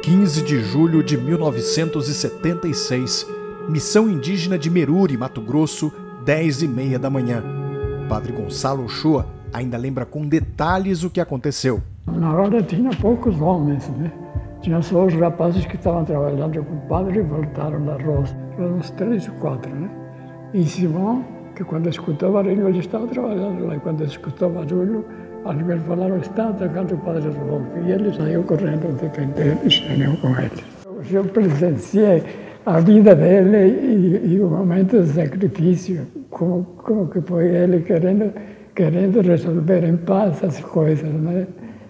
15 de julho de 1976, missão indígena de Meruri, Mato Grosso, 10h30 da manhã. Padre Gonçalo Ochoa ainda lembra com detalhes o que aconteceu. Na hora tinha poucos homens, né? Tinha só os rapazes que estavam trabalhando com o padre e voltaram da roça. Eram uns 3 ou 4, né? E Simão, que quando escutou barulho, ele estava trabalhando lá. E quando escutou barulho, alguém falaram, está atacando o padre Rodolfo. E ele saiu correndo defender e saiu com ele. Eu presenciei a vida dele e o momento de sacrifício, como que foi ele querendo resolver em paz as coisas, né?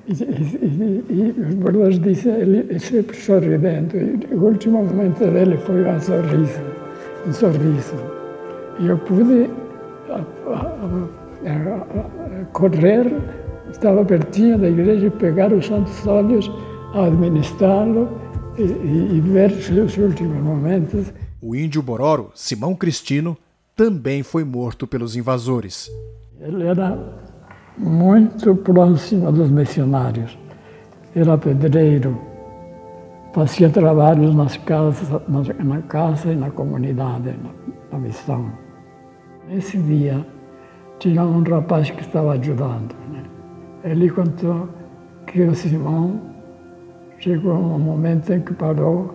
E os brothers disseram, ele sempre sorridendo. E o último momento dele foi um sorriso. E eu pude correr, estava pertinho da igreja, pegar os santos óleos, administrá-lo e ver seus últimos momentos. O índio Bororo, Simão Cristino, também foi morto pelos invasores. Ele era muito próximo dos missionários. Era pedreiro, fazia trabalhos nas casas, na casa e na comunidade, na missão. Nesse dia, tinha um rapaz que estava ajudando, né? Ele contou que o Simão chegou um momento em que parou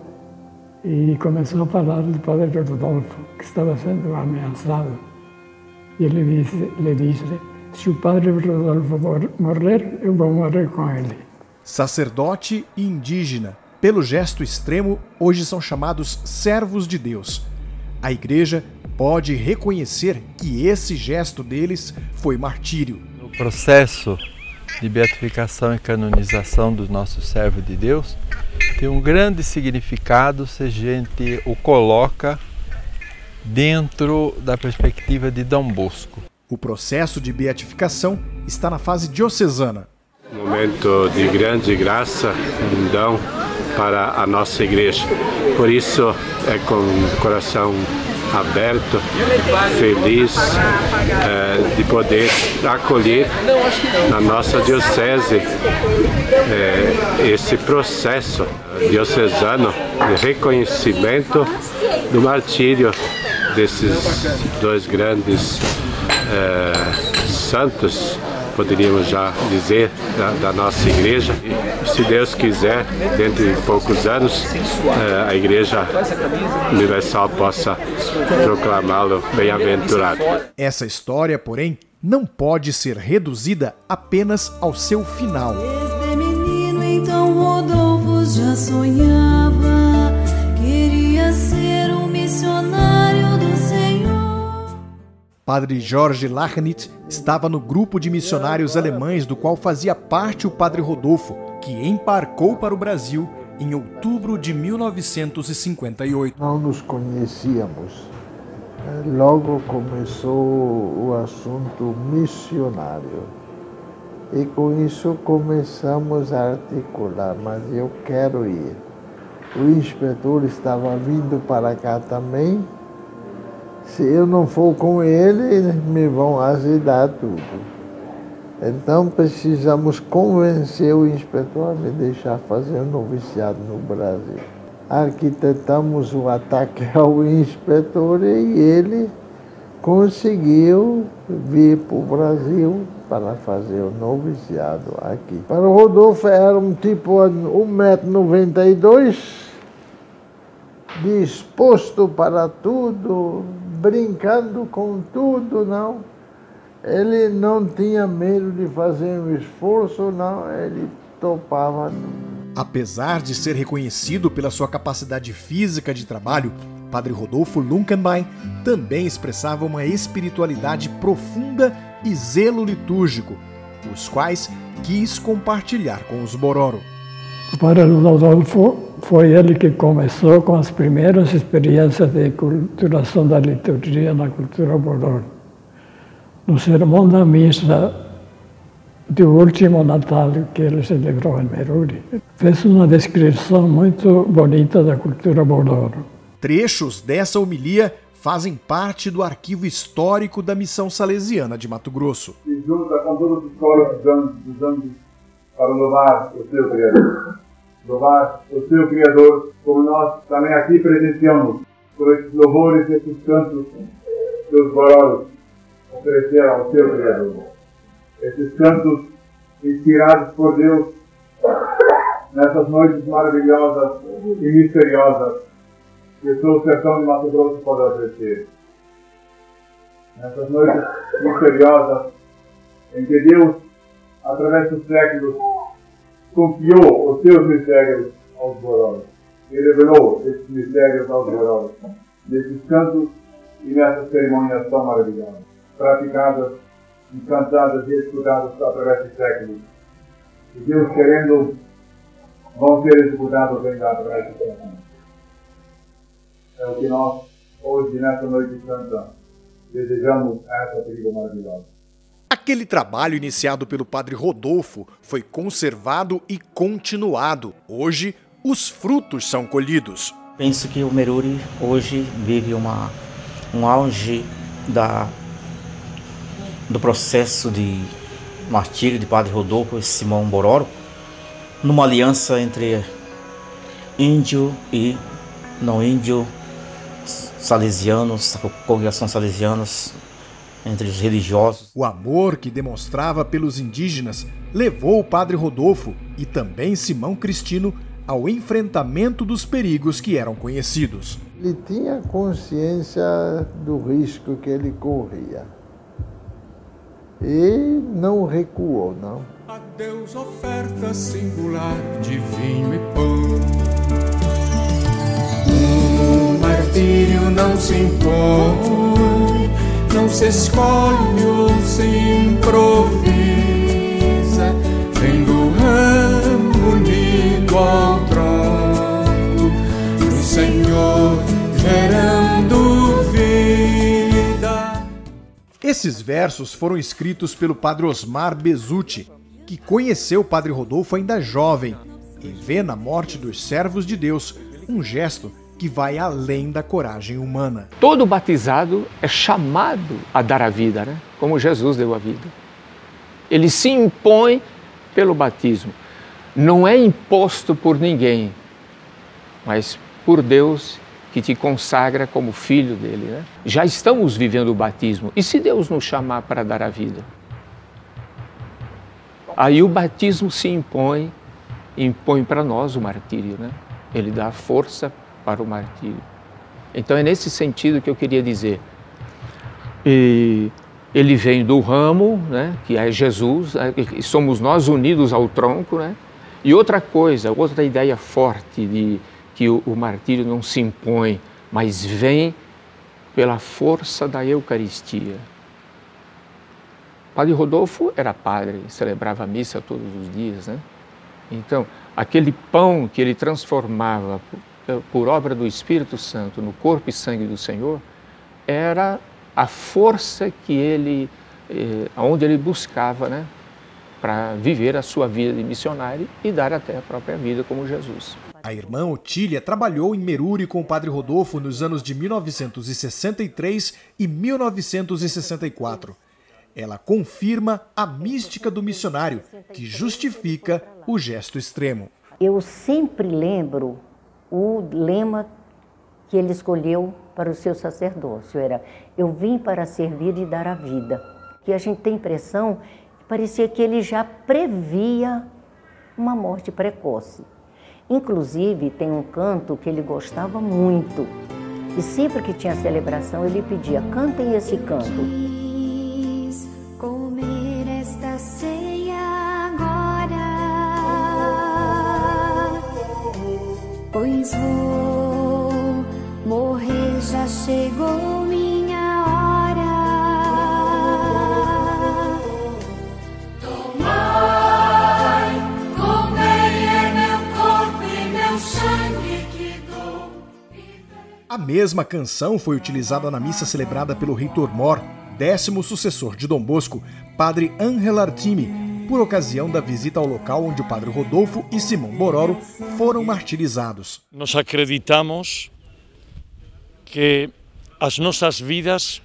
e começou a falar do padre Rodolfo, que estava sendo ameaçado. E ele disse, se o padre Rodolfo morrer, eu vou morrer com ele. Sacerdote e indígena, pelo gesto extremo, hoje são chamados servos de Deus. A Igreja pode reconhecer que esse gesto deles foi martírio. O processo de beatificação e canonização do nosso servo de Deus tem um grande significado se a gente o coloca dentro da perspectiva de Dom Bosco. O processo de beatificação está na fase diocesana. Momento de grande graça, um dom para a nossa igreja. Por isso, é com o coração aberto, feliz de poder acolher na nossa diocese esse processo diocesano de reconhecimento do martírio desses dois grandes santos, poderíamos já dizer, da nossa igreja. E, se Deus quiser, dentro de poucos anos, a Igreja Universal possa proclamá-lo bem-aventurado. Essa história, porém, não pode ser reduzida apenas ao seu final. Desde menino, então Rodolfo já sonhava, queria ser um missionário do Senhor. Padre Jorge Lachnit estava no grupo de missionários alemães do qual fazia parte o padre Rodolfo, que embarcou para o Brasil em outubro de 1958. Não nos conhecíamos. Logo começou o assunto missionário. E com isso começamos a articular, mas eu quero ir. O inspetor estava vindo para cá também. Se eu não for com ele, eles me vão azedar tudo. Então precisamos convencer o inspetor a me deixar fazer um noviciado no Brasil. Arquitetamos o ataque ao inspetor e ele conseguiu vir para o Brasil para fazer o noviciado aqui. Para o Rodolfo era um tipo 1,92 m, disposto para tudo, brincando com tudo, não. Ele não tinha medo de fazer um esforço, não, ele topava. Apesar de ser reconhecido pela sua capacidade física de trabalho, Padre Rodolfo Lunkenbein também expressava uma espiritualidade profunda e zelo litúrgico, os quais quis compartilhar com os Bororo. O Padre Rodolfo foi ele que começou com as primeiras experiências de culturação da liturgia na cultura Bororo. No sermão da missa do último Natal que ele celebrou em Meruri, fez uma descrição muito bonita da cultura Bororo. Trechos dessa homilia fazem parte do arquivo histórico da Missão Salesiana de Mato Grosso. E junta com todos os coros dos anjos para louvar o seu Criador. louvar o seu Criador, como nós também aqui presenciamos, por esses louvores, esses cantos que os bororos ofereceram ao seu Criador. Esses cantos inspirados por Deus nessas noites maravilhosas e misteriosas que o sertão de Mato Grosso pode oferecer. Nessas noites misteriosas em que Deus, através dos séculos, confiou os seus mistérios aos bororos e revelou esses mistérios aos bororos, nesses cantos e nessas cerimônias tão maravilhosas, praticadas e cantadas e escutadas através dos séculos. E Deus querendo, vão ser executados ainda através dos séculos. É o que nós, hoje, nessa noite santa, desejamos a essa tribo maravilhosa. Aquele trabalho iniciado pelo padre Rodolfo foi conservado e continuado. Hoje, os frutos são colhidos. Penso que o Meruri hoje vive um auge do processo de martírio de padre Rodolfo e Simão Bororo, numa aliança entre índio e não índio, salesianos, congregações salesianas, entre os religiosos. O amor que demonstrava pelos indígenas levou o padre Rodolfo e também Simão Cristino ao enfrentamento dos perigos que eram conhecidos. Ele tinha consciência do risco que ele corria e não recuou, não. A Deus oferta singular de vinho e pão. O martírio não se impõe, não se escolhe ou se improvisa, vem do ramo unido ao tronco do Senhor, gerando vida. Esses versos foram escritos pelo padre Osmar Bezutti, que conheceu o padre Rodolfo ainda jovem e vê na morte dos servos de Deus um gesto que vai além da coragem humana. Todo batizado é chamado a dar a vida, né? Como Jesus deu a vida. Ele se impõe pelo batismo. Não é imposto por ninguém, mas por Deus que te consagra como filho dele, né? Já estamos vivendo o batismo. E se Deus nos chamar para dar a vida? Aí o batismo se impõe para nós o martírio, né? Ele dá força para o martírio. Então é nesse sentido que eu queria dizer. E ele vem do ramo, né, que é Jesus, e somos nós unidos ao tronco, né? E outra coisa, outra ideia forte de que o martírio não se impõe, mas vem pela força da Eucaristia. Padre Rodolfo era padre, celebrava a missa todos os dias, né? Então, aquele pão que ele transformava por obra do Espírito Santo no corpo e sangue do Senhor, era a força que ele, onde ele buscava, né, para viver a sua vida de missionário e dar até a própria vida como Jesus. A irmã Otília trabalhou em Meruri com o padre Rodolfo nos anos de 1963 e 1964. Ela confirma a mística do missionário, que justifica o gesto extremo. Eu sempre lembro o lema que ele escolheu para o seu sacerdócio, era: eu vim para servir e dar a vida. Que a gente tem a impressão que parecia que ele já previa uma morte precoce. Inclusive, tem um canto que ele gostava muito, e sempre que tinha celebração ele pedia: cantem esse canto. Quis comer esta ceia agora, pois vou morrer, já chegou minha hora. Tomai, comei, é meu corpo e meu sangue que dou. A mesma canção foi utilizada na missa celebrada pelo reitor Mor, 10º sucessor de Dom Bosco, padre Ángel Artime, por ocasião da visita ao local onde o padre Rodolfo e Simão Bororo foram martirizados. Nós acreditamos que as nossas vidas,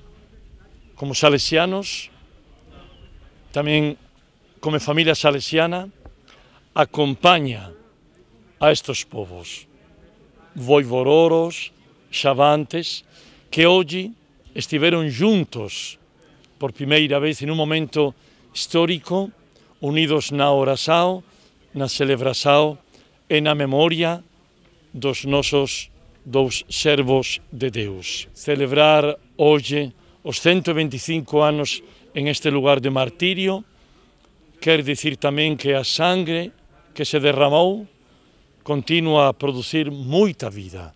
como salesianos, também como família salesiana, acompanha a estes povos, voivororos, chavantes, que hoje estiveram juntos por primeira vez em um momento histórico, unidos na oração, na celebração e na memória dos nossos dos servos de Deus. Celebrar hoje os 125 anos em este lugar de martírio quer dizer também que a sangue que se derramou continua a produzir muita vida.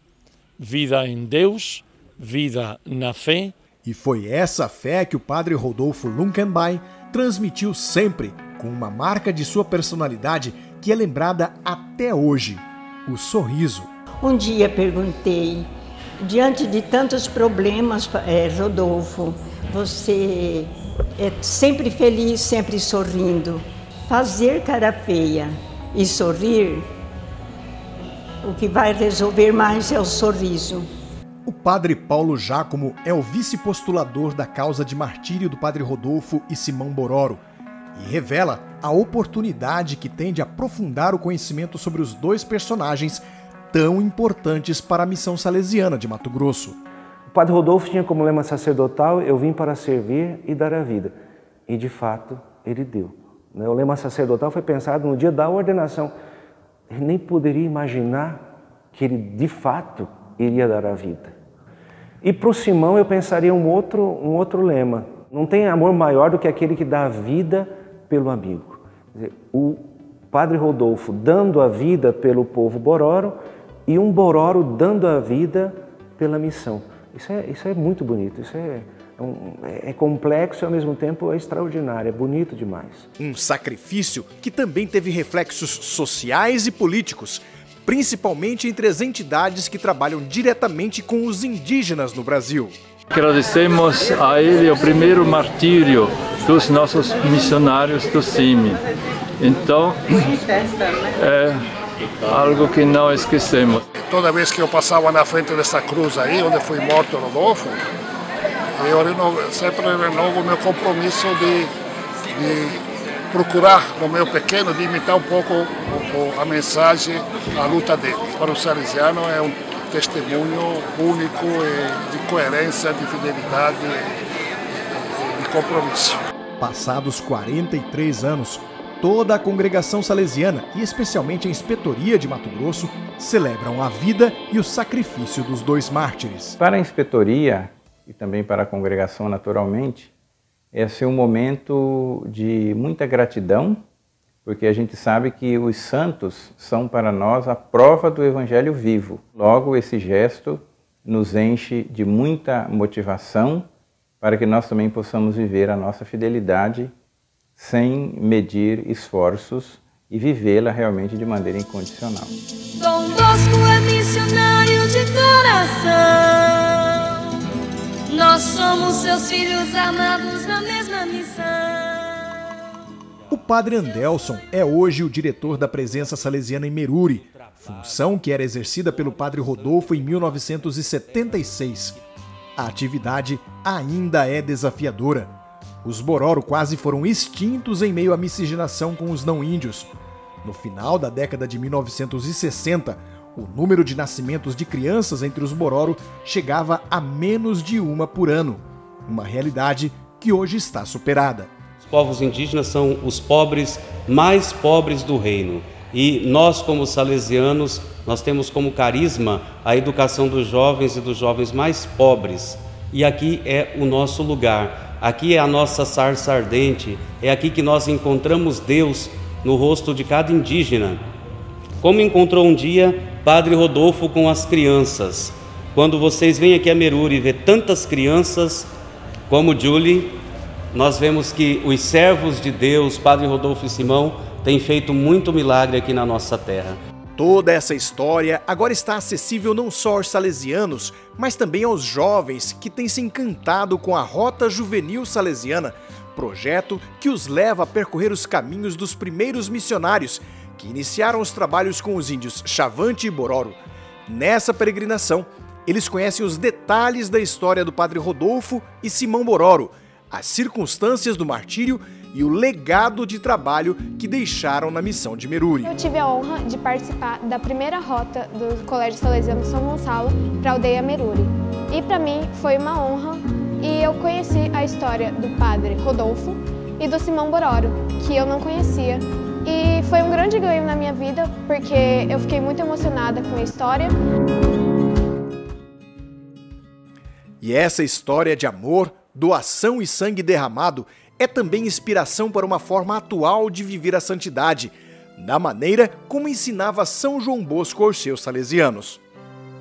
Vida em Deus, vida na fé. E foi essa fé que o padre Rodolfo Lunkenbein transmitiu sempre, com uma marca de sua personalidade que é lembrada até hoje: o sorriso. Um dia perguntei, diante de tantos problemas, Rodolfo, você é sempre feliz, sempre sorrindo. Fazer cara feia e sorrir, o que vai resolver mais é o sorriso. O padre Paulo Giacomo é o vice-postulador da causa de martírio do padre Rodolfo e Simão Bororo e revela a oportunidade que tem de aprofundar o conhecimento sobre os dois personagens tão importantes para a missão salesiana de Mato Grosso. O padre Rodolfo tinha como lema sacerdotal: eu vim para servir e dar a vida. E de fato ele deu. O lema sacerdotal foi pensado no dia da ordenação. Ele nem poderia imaginar que ele de fato iria dar a vida. E para o Simão eu pensaria um outro lema: não tem amor maior do que aquele que dá a vida pelo amigo. Quer dizer, o padre Rodolfo dando a vida pelo povo Bororo e um Bororo dando a vida pela missão. Isso é muito bonito, isso é complexo e ao mesmo tempo é extraordinário, é bonito demais. Um sacrifício que também teve reflexos sociais e políticos, principalmente entre as entidades que trabalham diretamente com os indígenas no Brasil. Agradecemos a ele o primeiro martírio dos nossos missionários do CIMI. Então, é algo que não esquecemos. Toda vez que eu passava na frente dessa cruz aí, onde foi morto Rodolfo, eu sempre renovo o meu compromisso de procurar no meu pequeno, de imitar um pouco a mensagem, a luta dele. Para o salesiano é um testemunho único de coerência, de fidelidade e de compromisso. Passados 43 anos, toda a congregação salesiana, e especialmente a inspetoria de Mato Grosso, celebram a vida e o sacrifício dos dois mártires. Para a inspetoria, e também para a congregação naturalmente, esse é um momento de muita gratidão, porque a gente sabe que os santos são para nós a prova do Evangelho vivo. Logo, esse gesto nos enche de muita motivação para que nós também possamos viver a nossa fidelidade sem medir esforços e vivê-la realmente de maneira incondicional. Dom Bosco é missionário de coração. Nós somos seus filhos amados na mesma missão. O padre Andelson é hoje o diretor da Presença Salesiana em Meruri, função que era exercida pelo padre Rodolfo em 1976. A atividade ainda é desafiadora. Os Bororo quase foram extintos em meio à miscigenação com os não-índios. No final da década de 1960, o número de nascimentos de crianças entre os Bororo chegava a menos de uma por ano, uma realidade que hoje está superada. Os povos indígenas são os pobres mais pobres do reino. E nós, como salesianos, nós temos como carisma a educação dos jovens e dos jovens mais pobres. E aqui é o nosso lugar, aqui é a nossa sarça ardente, é aqui que nós encontramos Deus no rosto de cada indígena. Como encontrou um dia Padre Rodolfo com as crianças. Quando vocês vêm aqui a Meruri e vê tantas crianças como Julie, nós vemos que os servos de Deus, Padre Rodolfo e Simão, têm feito muito milagre aqui na nossa terra. Toda essa história agora está acessível não só aos salesianos, mas também aos jovens que têm se encantado com a Rota Juvenil Salesiana, projeto que os leva a percorrer os caminhos dos primeiros missionários que iniciaram os trabalhos com os índios Chavante e Bororo. Nessa peregrinação, eles conhecem os detalhes da história do padre Rodolfo e Simão Bororo, as circunstâncias do martírio e o legado de trabalho que deixaram na missão de Meruri. Eu tive a honra de participar da primeira rota do Colégio Salesiano São Gonçalo para a aldeia Meruri. E para mim foi uma honra e eu conheci a história do padre Rodolfo e do Simão Bororo, que eu não conhecia. E foi um grande ganho na minha vida, porque eu fiquei muito emocionada com a história. E essa história de amor, doação e sangue derramado é também inspiração para uma forma atual de viver a santidade, da maneira como ensinava São João Bosco aos seus salesianos.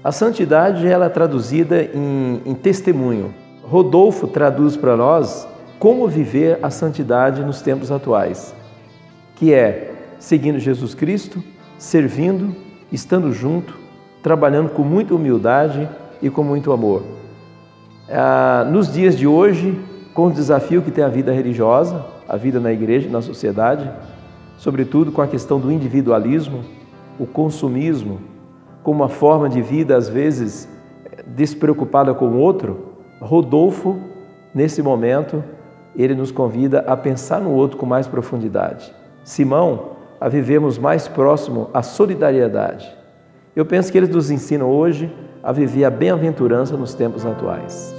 A santidade ela é traduzida em testemunho. Rodolfo traduz para nós como viver a santidade nos tempos atuais, que é seguindo Jesus Cristo, servindo, estando junto, trabalhando com muita humildade e com muito amor. Nos dias de hoje, com o desafio que tem a vida religiosa, a vida na igreja, na sociedade, sobretudo com a questão do individualismo, o consumismo, como uma forma de vida, às vezes, despreocupada com o outro, Rodolfo, nesse momento, ele nos convida a pensar no outro com mais profundidade. Simão, a vivermos mais próximo à solidariedade. Eu penso que eles nos ensinam hoje a viver a bem-aventurança nos tempos atuais.